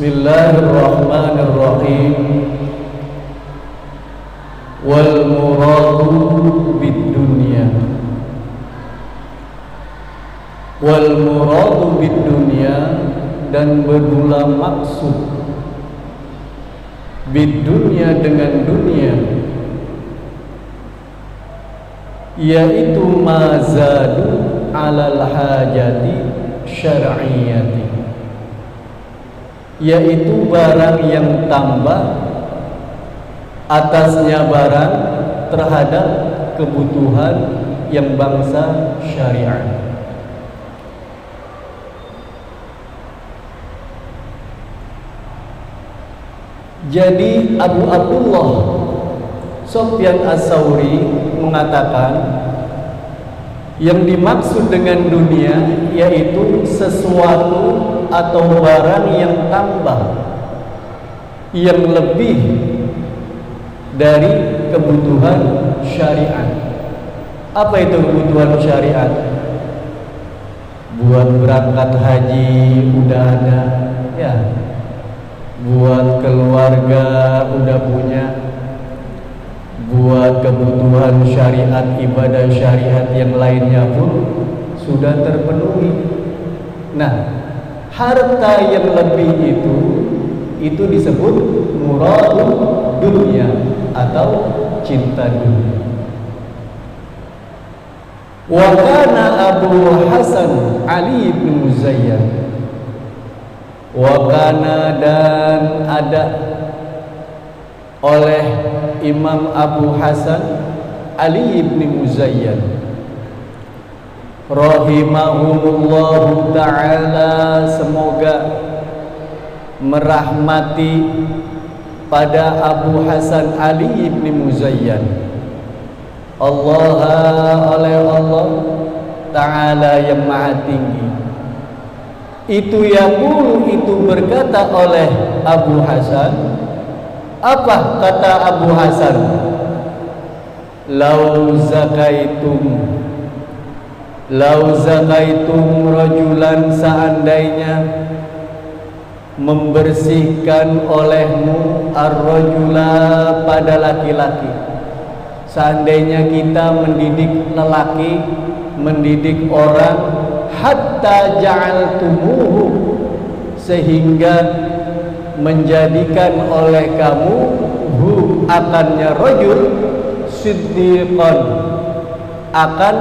Bismillahirrahmanirrahim. Wal muradu bid dunya. Wal muradu bid dunya, dan bermula maksud bid dunya dengan dunia, yaitu mazadu alal hajati syar'iyyati, yaitu barang yang tambah atasnya barang terhadap kebutuhan yang bangsa syariat. Jadi Abu Abdullah Sufyan Ats-Tsauri mengatakan, yang dimaksud dengan dunia yaitu sesuatu atau barang yang tambah, yang lebih dari kebutuhan syariat. Apa itu kebutuhan syariat? Buat berangkat haji udah ada, ya. Buat keluarga udah punya. Buat kebutuhan syariat, ibadah syariat yang lainnya pun sudah terpenuhi. Nah, harta yang lebih itu disebut muradul dunia atau cinta dunia. Wa kana Abu Hasan Ali bin Muzayyad, wa kana, dan ada oleh Imam Abu Hasan Ali bin Muzayyad rahimahumullahu ta'ala, semoga merahmati pada Abu Hasan Ali bin Muzayyad oleh Allah Ta'ala yang maha tinggi. Itu berkata oleh Abu Hasan. Apa kata Abu Hasan? Lau zakaitum rajulan, seandainya membersihkan olehmu ar-rajula, pada laki-laki. Seandainya kita mendidik lelaki, mendidik orang, hatta ja'altumuhu, sehingga menjadikan oleh kamu akannya rajul siddiqan, akan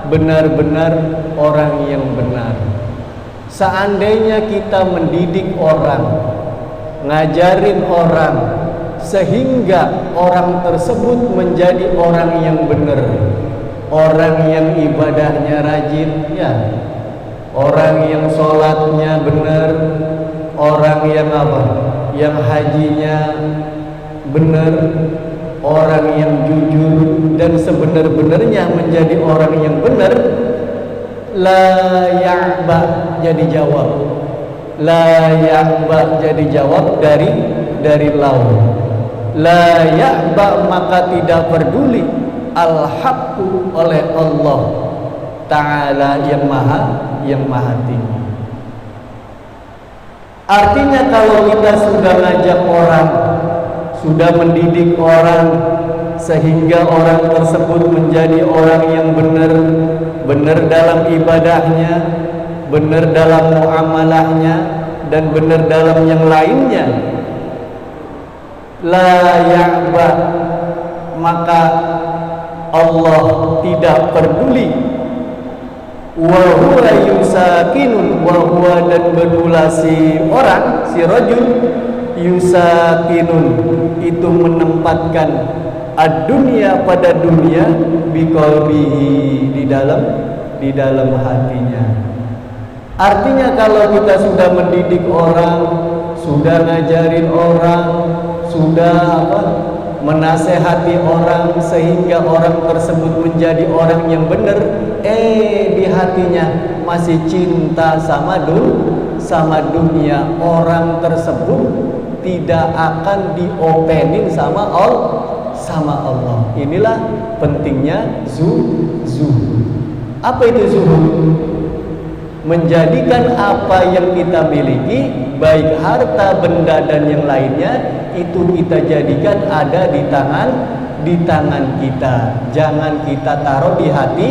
benar-benar orang yang benar. Seandainya kita mendidik orang, ngajarin orang, sehingga orang tersebut menjadi orang yang benar, orang yang ibadahnya rajin, ya, orang yang sholatnya benar, orang yang yang hajinya benar, orang yang jujur dan sebenar-benarnya menjadi orang yang benar. La ya'ba jadi jawab, la ya'ba jadi jawab dari lau. La ya'ba, maka tidak peduli al-haqqu oleh Allah Ta'ala yang maha tinggi. Artinya kalau kita sudah ngajak orang, sudah mendidik orang, sehingga orang tersebut menjadi orang yang benar, benar dalam ibadahnya, benar dalam muamalahnya, dan benar dalam yang lainnya, la ya'ba, maka Allah tidak peduli. Wa huwa yusakinun, wa huwa, dan berulah si orang, si rajul, yusakinun, itu menempatkan ad-dunya, pada dunia, biqalbihi, di dalam hatinya. Artinya kalau kita sudah mendidik orang, sudah ngajarin orang, sudah menasehati orang, sehingga orang tersebut menjadi orang yang benar, di hatinya masih cinta sama dunia, orang tersebut tidak akan diopenin sama Allah. Inilah pentingnya zuhud. Apa itu zuhud? menjadikan apa yang kita miliki, baik harta, benda dan yang lainnya, itu kita jadikan ada di tangan kita. Jangan kita taruh di hati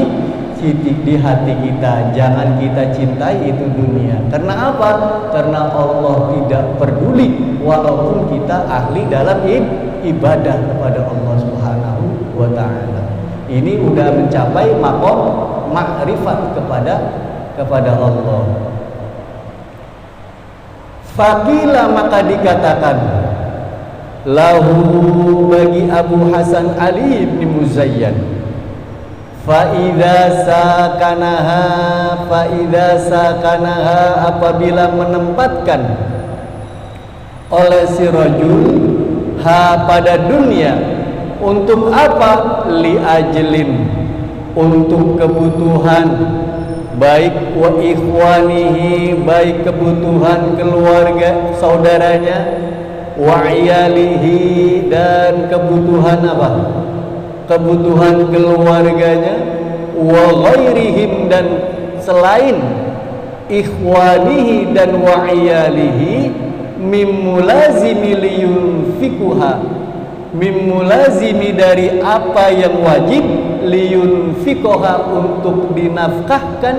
kita. Jangan kita cintai itu dunia. Karena apa? Karena Allah tidak peduli walaupun kita ahli dalam ibadah kepada Allah Subhanahu wa taala. Ini udah mencapai maqam makrifat kepada Allah. Faqila, maka dikatakan, lahu bagi Abu Hasan Ali bin Muzayyan, Fa'idha sakanaha apabila menempatkan oleh si rajul ha pada dunia, untuk apa? Li ajlin, untuk kebutuhan, baik wa ikhwanihi, baik kebutuhan keluarga saudaranya, wa iyalihi, dan kebutuhan apa? Kebutuhan keluarganya, wa ghairihim, dan selain ikhwanihi dan wa iyalihi, mimulazimi liyunfikuha, mimulazimi dari apa yang wajib, liyunfikoha untuk dinafkahkan,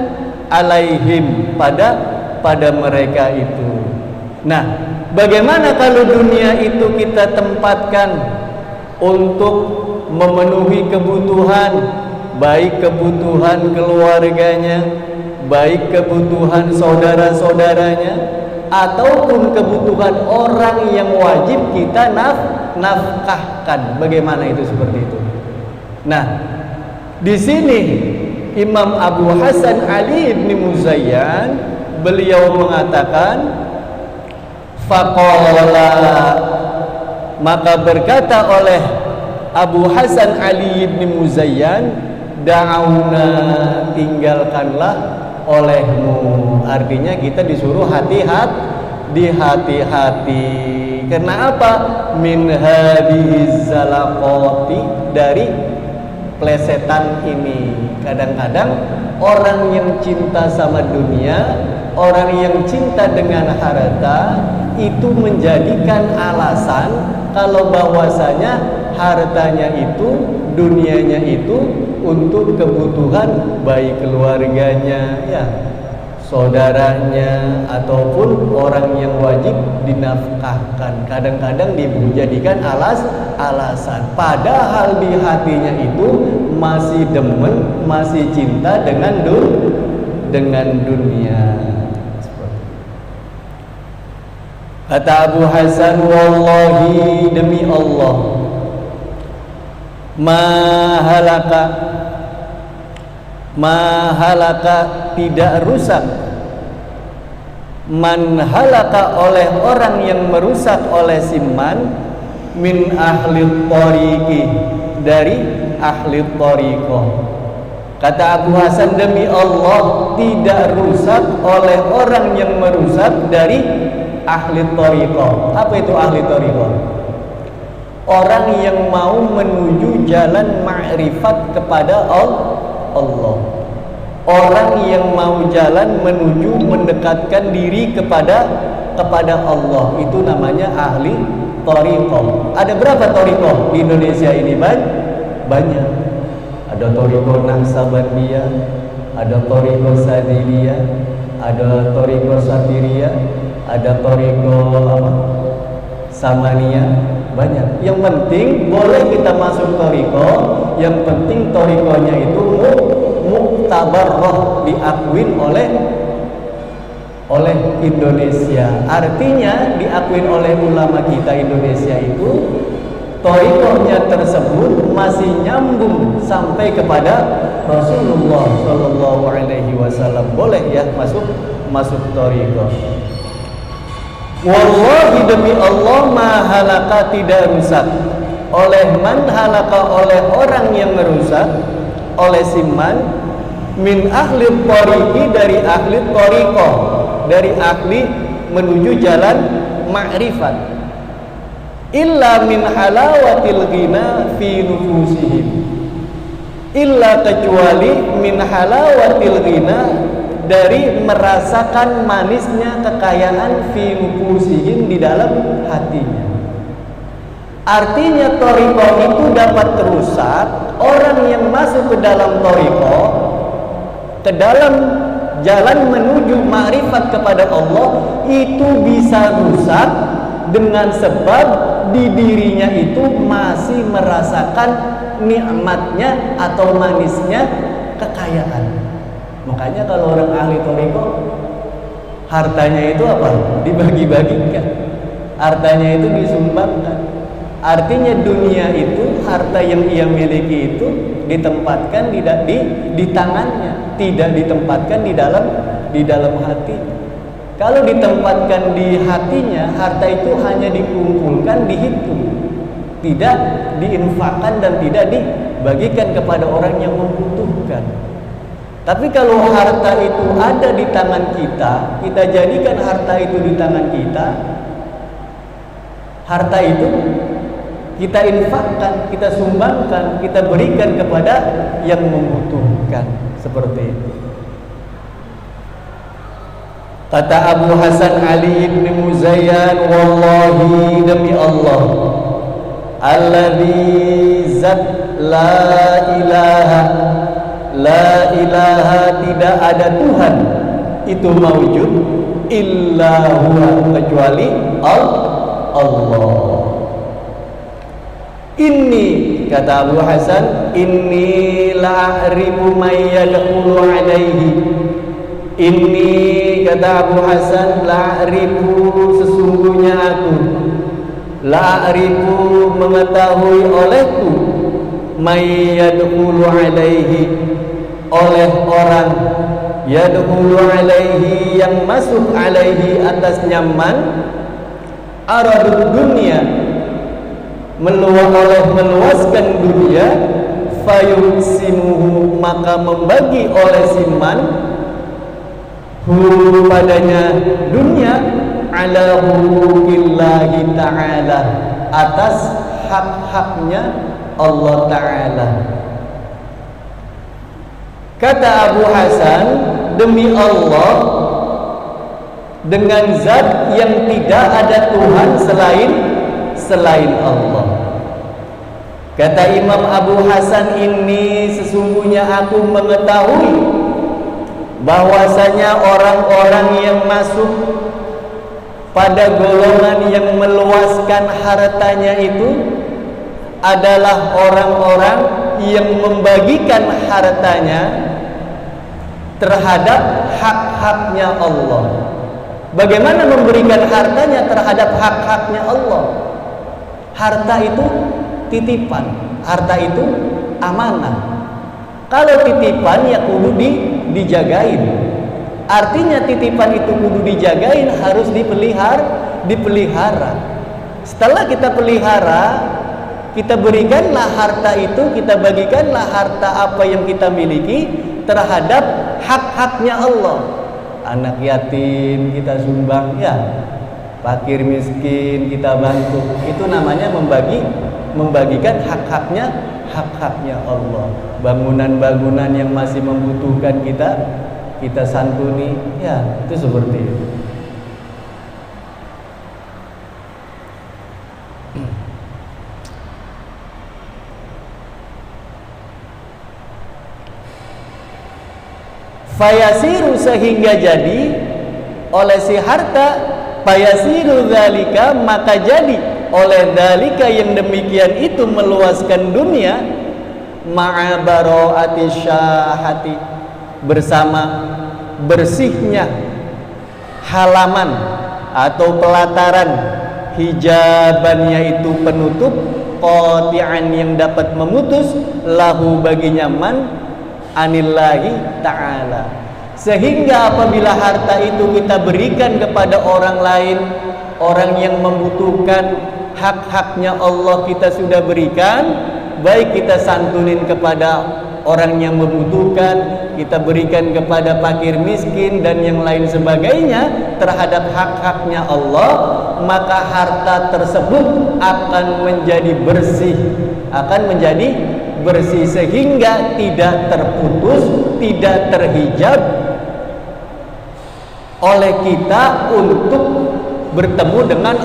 alaihim pada mereka itu. Nah, bagaimana kalau dunia itu kita tempatkan untuk memenuhi kebutuhan, baik kebutuhan keluarganya, baik kebutuhan saudara-saudaranya, ataupun kebutuhan orang yang wajib kita nafkahkan. Bagaimana itu seperti itu? Nah, di sini Imam Abu Hasan Ali bin Muzayyan beliau mengatakan, faqala, maka berkata oleh Abu Hasan Ali bin Muzayyan, da'auna, tinggalkanlah olehmu. Artinya kita disuruh hati-hati. Karena apa? Min hadhihi zalaqati, dari plesetan ini. Kadang-kadang orang yang cinta sama dunia, orang yang cinta dengan harta, itu menjadikan alasan kalau bahwasanya hartanya itu, dunianya itu untuk kebutuhan baik keluarganya, ya, saudaranya, ataupun orang yang wajib dinafkahkan. Kadang-kadang dijadikan alasan, padahal di hatinya itu masih demen, masih cinta dengan dunia. Kata Abu Hasan, wallahi, demi Allah, mahalaka tidak rusak, man halaka oleh orang yang merusak oleh siman, min ahli tariqi, dari ahli tariqah. Kata Abu Hasan, demi Allah, tidak rusak oleh orang yang merusak dari ahli tariqah. Apa itu ahli tariqah? Orang yang mau menuju jalan ma'rifat kepada Allah. Orang yang mau jalan menuju mendekatkan diri kepada Allah, itu namanya ahli thariqah. Ada berapa thariqah di Indonesia ini? Banyak. Ada thariqah Naqsabandiyah, ada thariqah Sadiliyah, ada thariqah Satiriyah, ada thariqah Samaniyah. Banyak. Yang penting boleh kita masuk thariqah, yang penting thariqahnya itu muktabarah, diakuin oleh Indonesia. Artinya diakuin oleh ulama kita Indonesia itu, thariqahnya tersebut masih nyambung sampai kepada Rasulullah Shallallahu Alaihi Wasallam. Boleh ya masuk thariqah. Wallahi, demi Allah, mahalaka tidak rusak oleh man halaka, oleh orang yang merusak, oleh siman, min ahli tariqi, dari ahli tariqah, dari ahli menuju jalan ma'rifat, illa min halawatil ghina fi nufusihim, illa kecuali min halawatil ghina, dari merasakan manisnya kekayaan fi nufusihim di dalam hatinya. Artinya thariqah itu dapat terusak. Orang yang masuk ke dalam thariqah, ke dalam jalan menuju ma'rifat kepada Allah, itu bisa rusak dengan sebab di dirinya itu masih merasakan nikmatnya atau manisnya kekayaan. Makanya kalau orang ahli thariqah, hartanya itu apa? Dibagi-bagikan. Hartanya itu disumbangkan. Artinya dunia itu, harta yang ia miliki itu ditempatkan di tangannya, tidak ditempatkan di dalam hati. Kalau ditempatkan di hatinya, harta itu hanya dikumpulkan, dihitung, tidak diinfakkan dan tidak dibagikan kepada orang yang membutuhkan. Tapi kalau harta itu ada di tangan kita, kita jadikan harta itu di tangan kita, harta itu kita infakkan, kita sumbangkan, kita berikan kepada yang membutuhkan, seperti itu. Kata Abu Hasan Ali bin Muzayyan, wallahi demi Allah, alladzi zat la ilaha tidak ada Tuhan itu mawujud illa huwa kecuali Allah. Ini kata Abu Hasan, inni la'rifu may yadkhulu alaihi. Ini kata Abu Hasan, la'rifu sesungguhnya aku, la'rifu mengetahui olehku, may yadkhulu alaihi oleh orang, yadkhulu alaihi yang masuk alaihi atasnya man, aradud dunia meluaskan dunia, fayuksimuhu maka membagi oleh siman hu padanya dunia ala hukukillahi ta'ala atas hak-haknya Allah Ta'ala. Kata Abu Hasan, demi Allah, dengan zat yang tidak ada Tuhan selain Allah. Kata Imam Abu Hasan, ini sesungguhnya aku mengetahui bahwasanya orang-orang yang masuk pada golongan yang meluaskan hartanya itu adalah orang-orang yang membagikan hartanya terhadap hak-haknya Allah. Bagaimana memberikan hartanya terhadap hak-haknya Allah? Harta itu titipan, harta itu amanah. Kalau titipan ya kudu dijagain. Artinya titipan itu kudu dijagain, harus dipelihara. Setelah kita pelihara, kita berikanlah harta itu, kita bagikanlah harta apa yang kita miliki terhadap hak-haknya Allah. Anak yatim kita sumbang, ya. Fakir miskin kita bantu. Itu namanya membagikan hak-haknya Allah. Bangunan-bangunan yang masih membutuhkan kita santuni, ya, itu seperti itu. Fayasiru sehingga jadi oleh si harta, fayasiru dzalika maka jadi oleh dzalika yang demikian itu meluaskan dunia, ma'a bara'ati syahati bersama bersihnya halaman atau pelataran, hijabannya itu penutup, qati'an yang dapat memutus, lahu baginya man anillahi ta'ala. Sehingga apabila harta itu kita berikan kepada orang lain, orang yang membutuhkan, hak-haknya Allah kita sudah berikan, baik kita santunin kepada orang yang membutuhkan, kita berikan kepada fakir miskin dan yang lain sebagainya terhadap hak-haknya Allah, maka harta tersebut akan menjadi bersih, sehingga tidak terputus, tidak terhijab oleh kita untuk bertemu dengan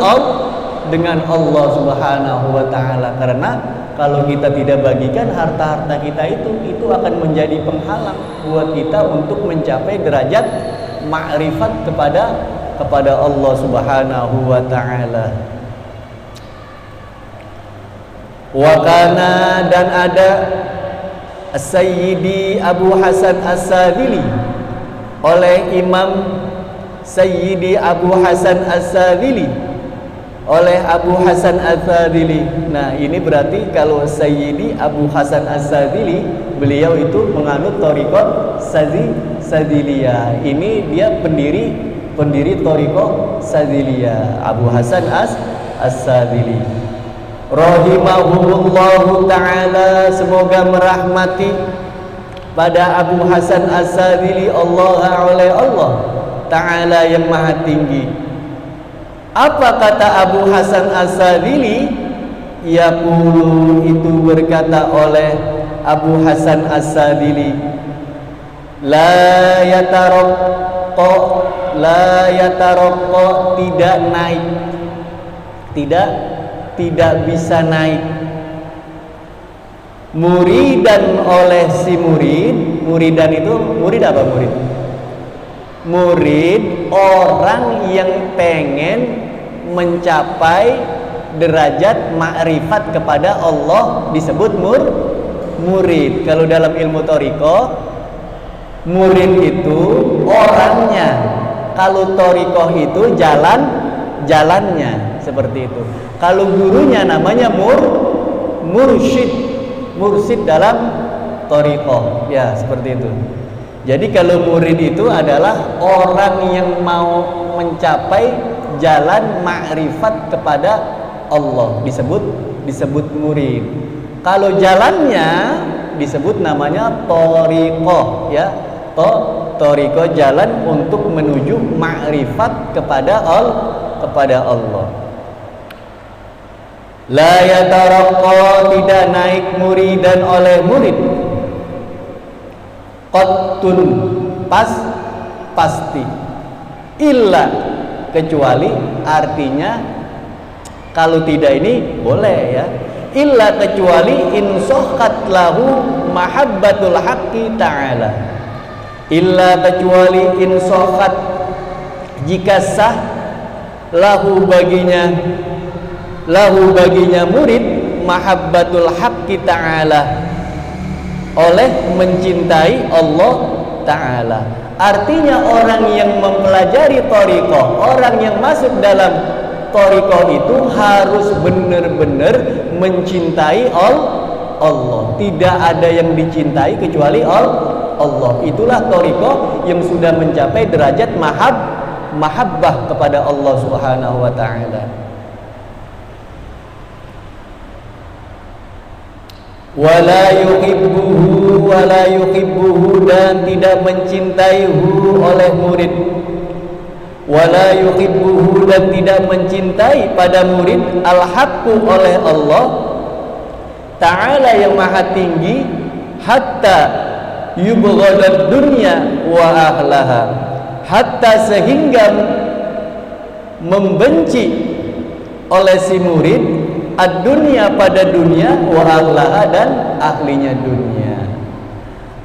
Allah Subhanahu wa taala. Karena kalau kita tidak bagikan harta-harta kita itu akan menjadi penghalang buat kita untuk mencapai derajat ma'rifat kepada Allah Subhanahu wa taala. Wa kana, dan ada As-Sayyidi Abu Hasan As-Sadzili, oleh Imam Sayyidi Abu Hasan As-Sadzili, oleh Abu Hasan As-Sadzili. Nah, ini berarti kalau Sayyidi Abu Hasan As-Sadzili, beliau itu menganut thariqah Sadziliyah. Ini dia pendiri thariqah Sadziliyah, Abu Hasan As-Sadzili. Rahimahullahu ta'ala, semoga merahmati pada Abu Hasan As-Sadzili oleh Allah ta'ala yang maha tinggi. Apa kata Abu Hasan As-Sadzili? Yaqulu, itu berkata oleh Abu Hasan As-Sadzili, la yataraqqa, tidak naik, tidak bisa naik muridan oleh si murid. Muridan itu, murid apa murid? Murid orang yang pengen mencapai derajat ma'rifat kepada Allah disebut murid. Kalau dalam ilmu thariqah, murid itu orangnya. Kalau thariqah itu jalannya, seperti itu. Kalau gurunya namanya mursyid dalam thariqah, ya seperti itu. Jadi kalau murid itu adalah orang yang mau mencapai jalan ma'rifat kepada Allah, disebut murid. Kalau jalannya disebut namanya thariqah, ya. Thariqah, jalan untuk menuju ma'rifat kepada Allah. La yataraqqa, tidak naik muridan oleh murid. Qattun, pasti. Illa, kecuali, artinya kalau tidak ini boleh, ya. Illa, kecuali in sohkat lahu mahabbatul haqqi ta'ala. Illa, kecuali in sohkat, jika sah lahu baginya murid mahabbatul haqqi ta'ala, oleh mencintai Allah ta'ala. Artinya orang yang mempelajari thariqah, orang yang masuk dalam thariqah itu harus benar-benar mencintai Allah. Tidak ada yang dicintai kecuali Allah. Itulah thariqah yang sudah mencapai derajat mahabbah kepada Allah Subhanahu wa ta'ala. Wala yuhibbuhu, dan tidak mencintaihu oleh murid. Wala yuhibbuhu, dan tidak mencintai pada murid al-haqqu oleh Allah ta'ala yang maha tinggi, hatta yubghadad dunya wa ahlaha, hatta sehingga membenci oleh si murid ad-dunya, pada dunia, wa ahlaha, dan ahlinya dunia.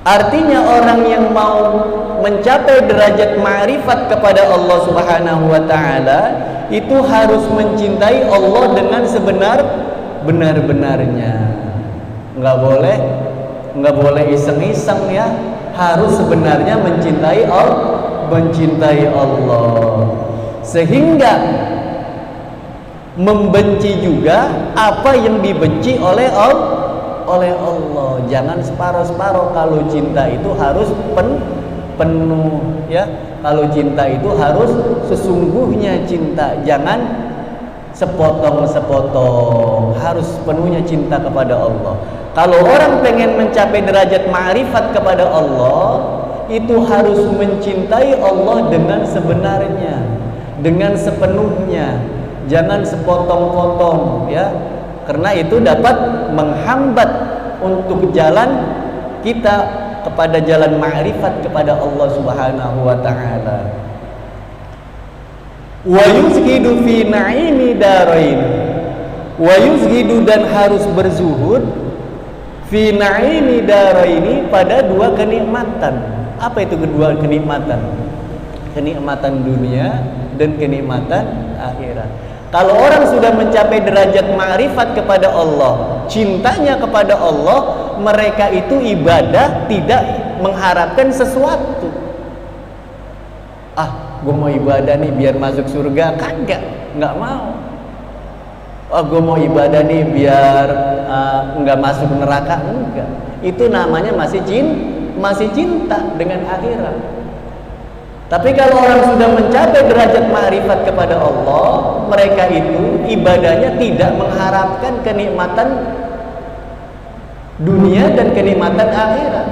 Artinya orang yang mau mencapai derajat ma'rifat kepada Allah Subhanahu wa ta'ala itu harus mencintai Allah dengan sebenar-benarnya. Enggak boleh iseng-iseng, ya. Harus sebenarnya mencintai Allah. Sehingga membenci juga apa yang dibenci oleh Allah. Jangan separuh-separuh. Kalau cinta itu harus penuh, ya. Kalau cinta itu harus sesungguhnya cinta, jangan sepotong-sepotong. Harus penuhnya cinta kepada Allah. Kalau orang pengen mencapai derajat ma'rifat kepada Allah, itu harus mencintai Allah dengan sebenarnya, dengan sepenuhnya. Jangan sepotong-potong, ya. Karena itu dapat menghambat untuk jalan kita kepada jalan ma'rifat kepada Allah Subhanahu wa ta'ala. Wa yuzhidu fi na'imi darain. Wa yuzhidu, dan harus berzuhud fi na'imi daraini, pada dua kenikmatan. Apa itu kedua kenikmatan? Kenikmatan dunia dan kenikmatan akhirat. Kalau orang sudah mencapai derajat ma'rifat kepada Allah, cintanya kepada Allah, mereka itu ibadah tidak mengharapkan sesuatu. Ah, gue mau ibadah nih biar masuk surga, kagak, nggak mau. Oh, gue mau ibadah nih biar nggak masuk neraka, enggak. Itu namanya masih cinta dengan akhirat. Tapi kalau orang sudah mencapai derajat ma'rifat kepada Allah, mereka itu ibadahnya tidak mengharapkan kenikmatan dunia dan kenikmatan akhirat.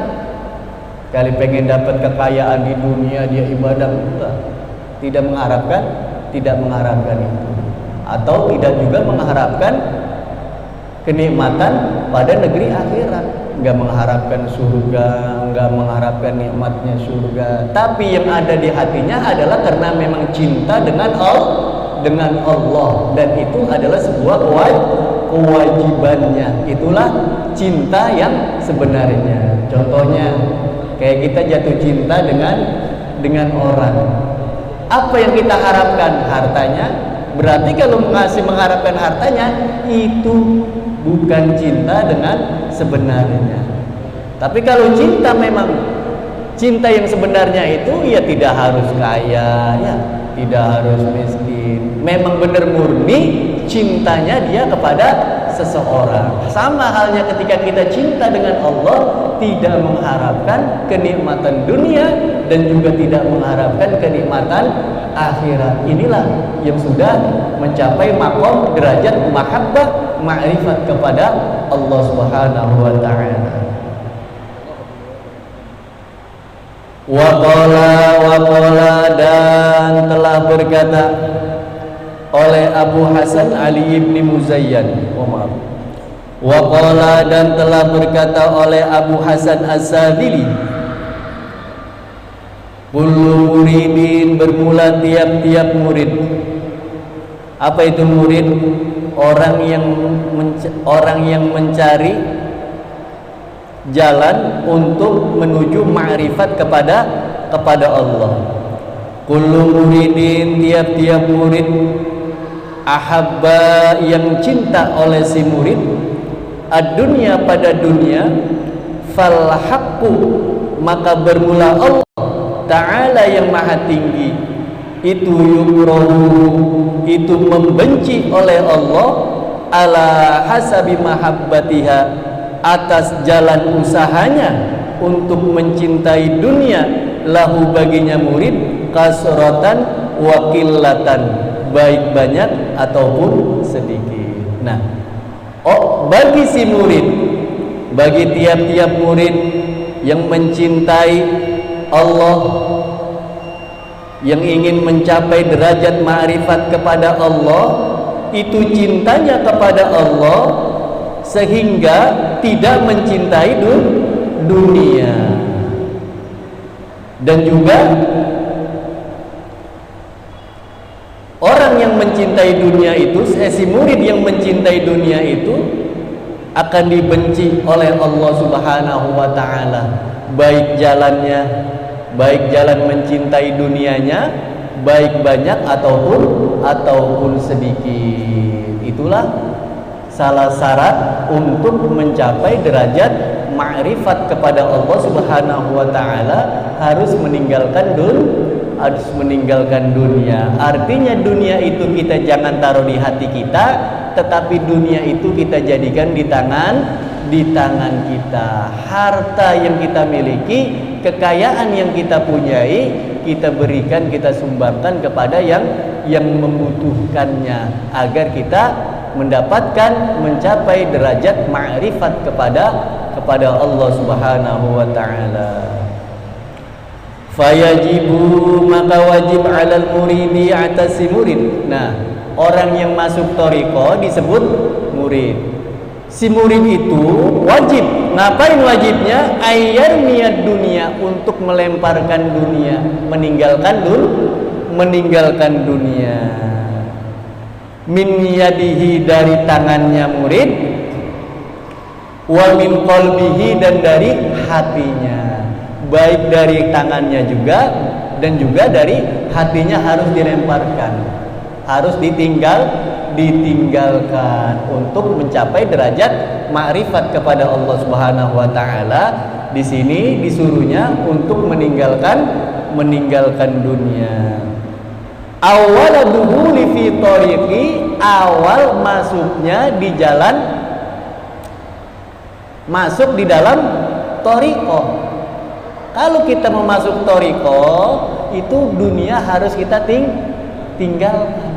Kali pengen dapat kekayaan di dunia, dia ibadah, enggak. Tidak mengharapkan itu. Atau tidak juga mengharapkan kenikmatan pada negeri akhirat. Enggak mengharapkan surga, enggak mengharapkan nikmatnya surga. Tapi yang ada di hatinya adalah karena memang cinta dengan Allah, dan itu adalah sebuah kewajibannya. Itulah cinta yang sebenarnya. Contohnya kayak kita jatuh cinta dengan orang. Apa yang kita harapkan? Hartanya. Berarti kalau masih mengharapkan hartanya, itu bukan cinta dengan sebenarnya. Tapi kalau cinta, memang cinta yang sebenarnya itu, ya tidak harus kaya, ya tidak harus miskin. Memang benar murni cintanya dia kepada seseorang. Sama halnya ketika kita cinta dengan Allah, tidak mengharapkan kenikmatan dunia dan juga tidak mengharapkan kenikmatan akhirat. Inilah yang sudah mencapai maqam derajat mahabbah, ma'rifat kepada Allah Subhanahu wa ta'ala. Wa qala, dan telah berkata oleh Abu Hasan Ali ibn Muzayyan, wa qala, dan telah berkata oleh Abu Hasan Az-Zabili, kullu muridin, bermula tiap-tiap murid. Apa itu murid? Orang yang mencari jalan untuk menuju ma'rifat kepada Allah. Kullu muridin, tiap-tiap murid, ahabba, yang cinta oleh si murid, ad-dunya, pada dunia, fal haqqu, maka bermula Allah Ta'ala yang maha tinggi, itu yukrahu, itu membenci oleh Allah, ala hasabi mahabbatiha, atas jalan usahanya untuk mencintai dunia, lahu, baginya murid, kasratan wa qillatan, baik banyak ataupun sedikit. Nah, bagi si murid, bagi tiap-tiap murid yang mencintai Allah, yang ingin mencapai derajat ma'rifat kepada Allah, itu cintanya kepada Allah sehingga tidak mencintai dunia. Dan juga orang yang mencintai dunia itu, si murid yang mencintai dunia itu akan dibenci oleh Allah Subhanahu wa ta'ala, baik jalannya, baik jalan mencintai dunianya, baik banyak ataupun sedikit. Itulah salah syarat untuk mencapai derajat ma'rifat kepada Allah Subhanahu wa ta'ala, harus meninggalkan dunia. Artinya dunia itu kita jangan taruh di hati kita, tetapi dunia itu kita jadikan di tangan kita. Harta yang kita miliki, kekayaan yang kita punyai, kita berikan, kita sumbangkan kepada yang membutuhkannya, agar kita mendapatkan, mencapai derajat ma'rifat kepada Allah Subhanahu wa ta'ala. Fayajibu, maka wajib 'alal muridi, atas si murid. Nah, orang yang masuk thariqah disebut murid. Si murid itu wajib. Ngapain wajibnya? Ayyar niat dunia, untuk melemparkan dunia, meninggalkan meninggalkan dunia. Min yadihi, dari tangannya murid, wa min qalbihi, dan dari hatinya. Baik dari tangannya juga dan juga dari hatinya harus dilemparkan, harus ditinggalkan untuk mencapai derajat ma'rifat kepada Allah Subhanahu wa taala. Di sini disuruhnya untuk meninggalkan dunia. Awal dukhuli fi tariqi, awal masuknya di jalan, masuk di dalam thariqah. Kalau kita mau masuk thariqah, itu dunia harus kita tinggalkan.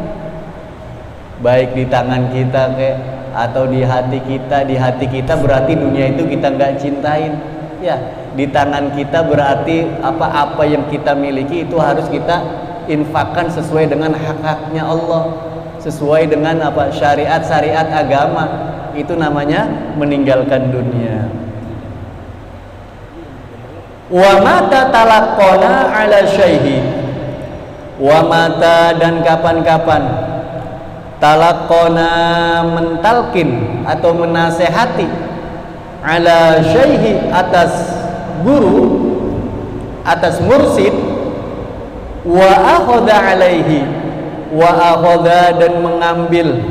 Baik di tangan kita atau di hati kita. Di hati kita berarti dunia itu kita nggak cintain. Ya, di tangan kita berarti apa-apa yang kita miliki itu harus kita infakkan sesuai dengan hak-haknya Allah, sesuai dengan syariat agama. Itu namanya meninggalkan dunia. Wa mata talaqqana ala syaihi, wa mata, dan kapan-kapan, talaqqana, mentalkin atau menasehati, ala syaihi, atas guru, atas mursid, wa akhadha alaihi, wa akhadha, dan mengambil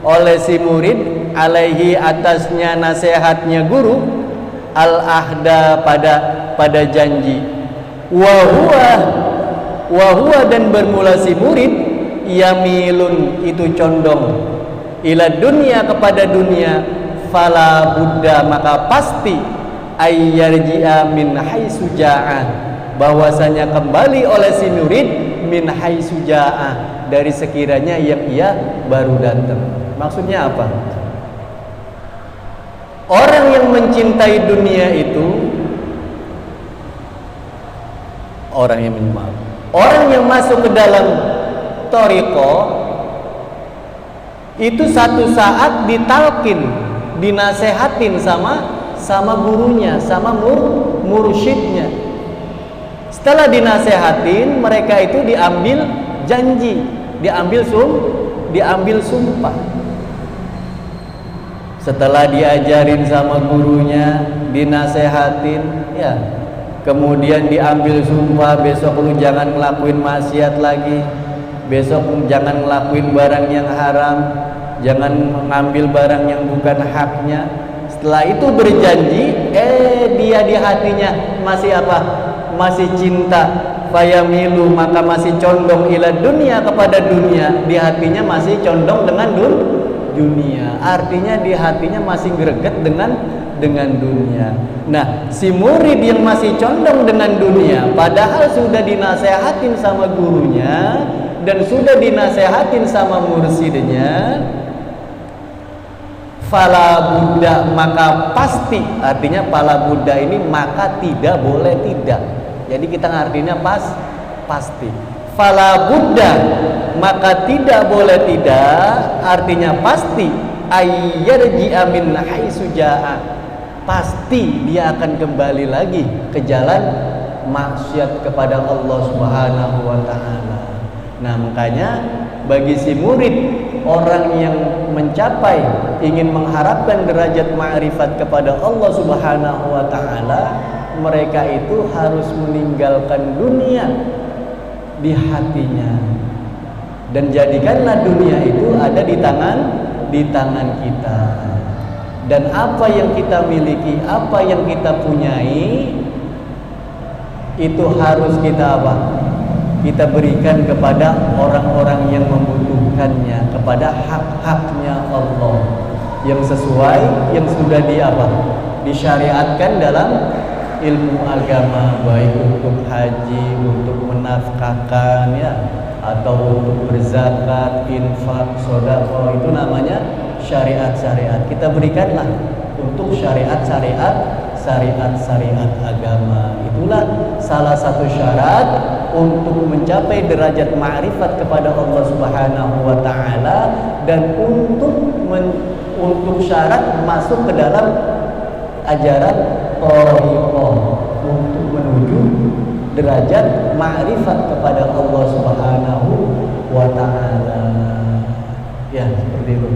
oleh si murid, alaihi, atasnya nasihatnya guru, al ahda, pada janji, wa huwa, dan bermula si murid, yamilun, itu condong, ila dunia, kepada dunia, fala buddha, maka pasti, ayyarji'a min haitsu ja'a, bahwasanya kembali oleh si murid, min haitsu ja'a, dari sekiranya yang ia baru datang. Maksudnya apa? Orang yang mencintai dunia itu, orang yang masuk ke dalam thariqah itu satu saat ditalkin, dinasehatin sama gurunya, sama mursyidnya. Setelah dinasehatin, mereka itu diambil janji, diambil sumpah. Setelah diajarin sama gurunya, dinasehatin, ya, kemudian diambil sumpah, besok lu jangan ngelakuin maksiat lagi, besok jangan ngelakuin barang yang haram, jangan mengambil barang yang bukan haknya. Setelah itu berjanji, dia di hatinya masih apa? Masih cinta, fayamilu, maka masih condong ila dunia, kepada dunia. Di hatinya masih condong dengan dunia. Artinya di hatinya masih greget dengan dunia. Nah, si murid yang masih condong dengan dunia, padahal sudah dinasehatin sama gurunya dan sudah dinasehatin sama mursidnya, fala buddha, maka pasti. Artinya fala buddha ini maka tidak boleh tidak. Jadi kita artinya pasti. Fala buddha, maka tidak boleh tidak, artinya pasti, ayyarji'a min haitsu ja'a, pasti dia akan kembali lagi ke jalan maksiat kepada Allah Subhanahu wa taala. Nah, makanya bagi si murid, orang yang mencapai, ingin mengharapkan derajat ma'rifat kepada Allah Subhanahu wa taala, mereka itu harus meninggalkan dunia di hatinya, dan jadikanlah dunia itu ada di tangan kita. Dan apa yang kita miliki, apa yang kita punyai, itu harus kita kita berikan kepada orang-orang yang membutuhkannya, kepada hak-haknya Allah yang sesuai, yang sudah disyariatkan dalam ilmu agama, baik untuk haji, untuk menafkahkan, ya, atau untuk berzakat, infak, sedekah. Itu namanya syariat-syariat. Kita berikanlah untuk syariat-syariat agama. Itulah salah satu syarat untuk mencapai derajat ma'rifat kepada Allah Subhanahu wa taala, dan untuk syarat masuk ke dalam ajaran thariqah, untuk menuju derajat ma'rifat kepada Allah Subhanahu wa taala. Ya, seperti itu.